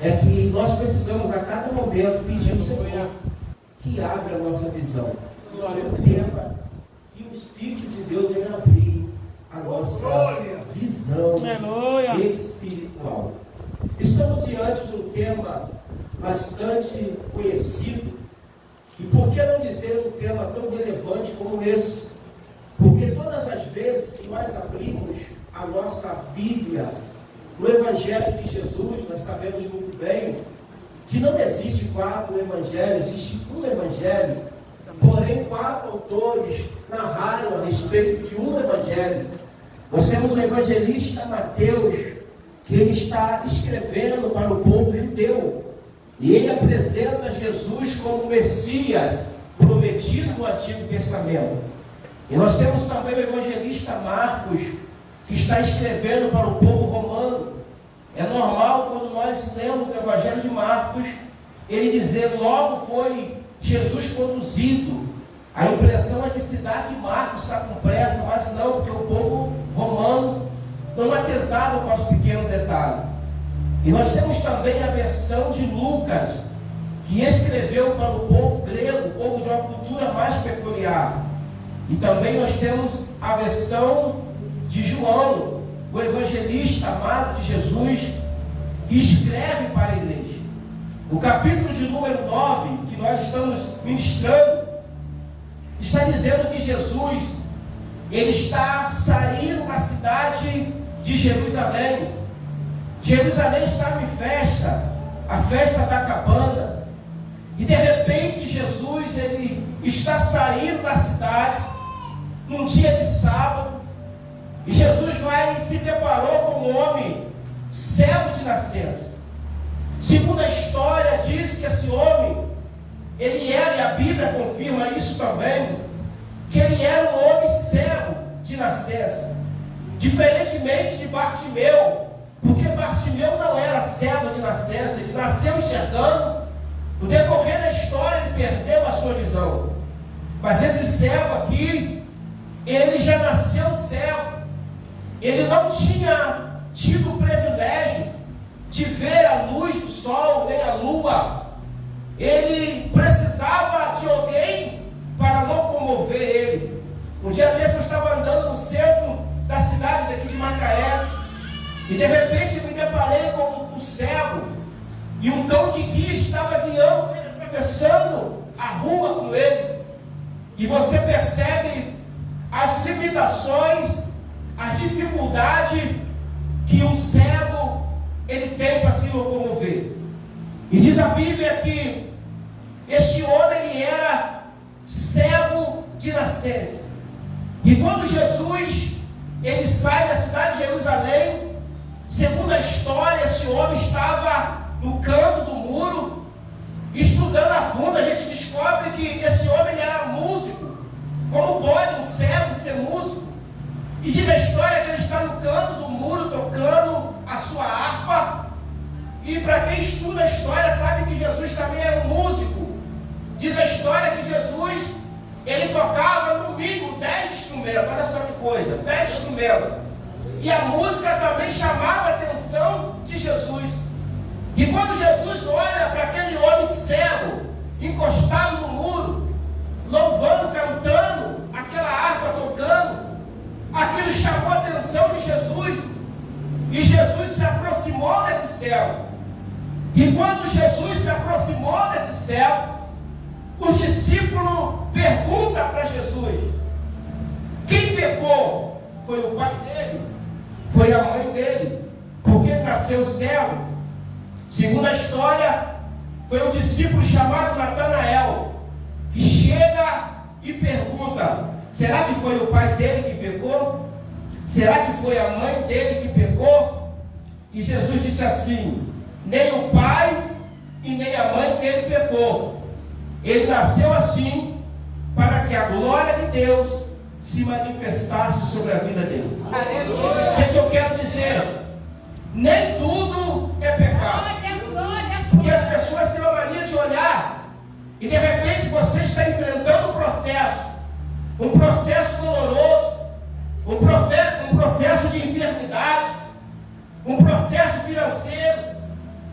é que nós precisamos a cada momento pedir ao Senhor que abra a nossa visão. Tema que o Espírito de Deus venha abrir a nossa visão espiritual. Estamos diante de um tema bastante conhecido, e por que não dizer um tema tão relevante como esse? Porque todas as vezes que nós abrimos a nossa Bíblia no Evangelho de Jesus, nós sabemos muito bem que não existe 4 evangelhos, existe um evangelho, porém 4 autores narraram a respeito de um evangelho. Nós temos o evangelista Mateus, que ele está escrevendo para o povo judeu, e ele apresenta Jesus como o Messias prometido no Antigo Testamento. E nós temos também o evangelista Marcos, que está escrevendo para o povo romano. É normal, quando nós lemos o Evangelho de Marcos, ele dizer: logo foi Jesus conduzido. A impressão é que se dá que Marcos está com pressa, mas não, porque o povo romano não atentava para os pequenos detalhes. E nós temos também a versão de Lucas, que escreveu para o povo grego, o povo de uma cultura mais peculiar. E também nós temos a versão de João, o evangelista amado de Jesus, que escreve para a igreja. O capítulo de número 9, que nós estamos ministrando, está dizendo que Jesus, ele está saindo da cidade de Jerusalém. Jerusalém estava em festa, a festa está acabando, e de repente Jesus, ele está saindo da cidade, num dia de sábado, e Jesus se deparou com um homem cego de nascença. Segundo a história, diz que esse homem, ele era, e a Bíblia confirma isso também, que ele era um homem cego de nascença, diferentemente de Bartimeu, porque Bartimeu não era cego de nascença, ele nasceu enxergando. No decorrer da história, ele perdeu a sua visão. Mas esse cego aqui, ele já nasceu cego. Ele não tinha tido o privilégio de ver a luz do sol, nem a lua. Ele precisava de alguém para locomover ele. Um dia desse eu estava andando no centro da cidade daqui de Macaé, e de repente me deparei com um cego, e um cão de guia estava guiando ele, atravessando a rua com ele. E você percebe as limitações, as dificuldades que um cego ele tem para se locomover. E diz a Bíblia que este homem ele era cego de nascença. E quando Jesus ele sai da cidade de Jerusalém, segundo a história, esse homem estava no canto do muro, estudando a fundo. A gente descobre que esse homem ele era músico. Como pode um cego ser músico? E diz a história que ele está no canto do muro tocando a sua harpa. E para quem estuda a história sabe que Jesus também era um músico. Diz a história que Jesus ele tocava no mínimo 10 instrumentos. Olha só que coisa, 10 instrumentos. E a música também chamava a atenção de Jesus. E quando Jesus olha para aquele homem cego, encostado no muro, louvando, cantando, aquela harpa tocando, aquilo chamou a atenção de Jesus. E Jesus se aproximou desse cego. E quando Jesus se aproximou desse cego, os discípulos perguntam para Jesus: quem pecou? Foi o pai dele? Foi a mãe dele? Porque ele nasceu cego? Segundo a história, foi um discípulo chamado Natanael, que chega e pergunta: será que foi o pai dele que pecou? Será que foi a mãe dele que pecou? E Jesus disse assim: nem o pai e nem a mãe dele pecou. Ele nasceu assim para que a glória de Deus se manifestasse sobre a vida dele. O que eu quero dizer? Nem tudo é pecado. Porque as pessoas têm uma mania de olhar e de repente você está enfrentando um processo doloroso, um processo de enfermidade, um processo financeiro,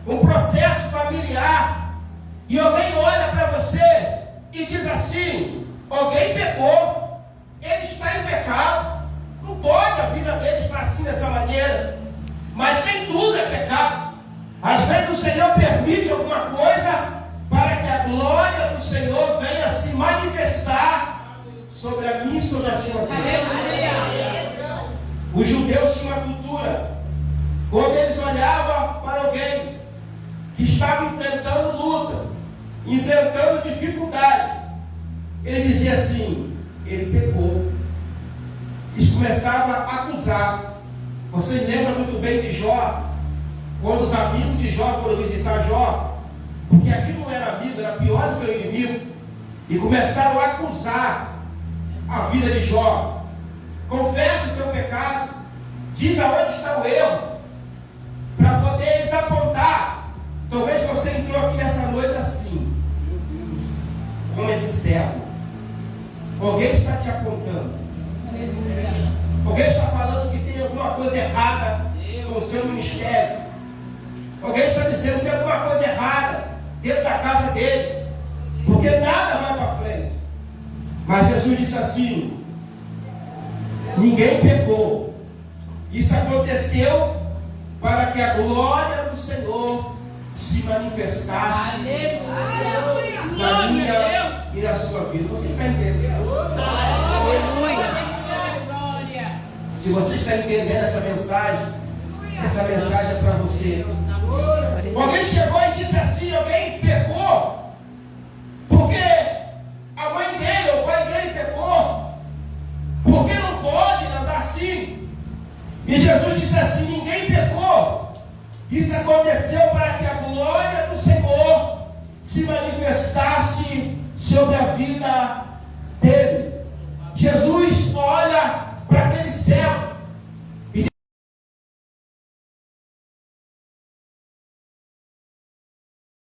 um processo familiar, e alguém olha para você e diz assim: alguém pecou, ele está em pecado, não pode a vida dele estar assim dessa maneira. Mas nem tudo é pecado. Às vezes o Senhor permite alguma coisa para que a glória do Senhor venha se manifestar sobre a minha e sobre a sua vida. Os judeus tinham uma cultura, quando eles olhavam para alguém que estava enfrentando luta, enfrentando dificuldade, ele dizia assim: ele pecou. Eles começavam a acusar. Vocês lembram muito bem de Jó, quando os amigos de Jó foram visitar Jó, porque aquilo não era amigo, era pior do que o inimigo, e começaram a acusar a vida de Jó. Confessa o teu pecado, diz aonde está o erro, para poder eles apontar. Talvez você entrou aqui nessa noite assim, como esse servo. Alguém está te apontando. Alguém está falando que tem alguma coisa errada com o seu ministério. Alguém está dizendo que tem alguma coisa errada dentro da casa dele, porque nada vai para frente. Mas Jesus disse assim: ninguém pecou. Isso aconteceu para que a glória do Senhor se manifestasse na minha e na sua vida. Você está entendendo? Aleluia. Se você está entendendo essa mensagem é para você. Alguém chegou e disse assim: alguém pecou porque a mãe dele ou o pai dele pecou, porque não pode andar assim. E Jesus disse assim: ninguém pecou. Isso aconteceu para que a glória do Senhor se manifestasse sobre a vida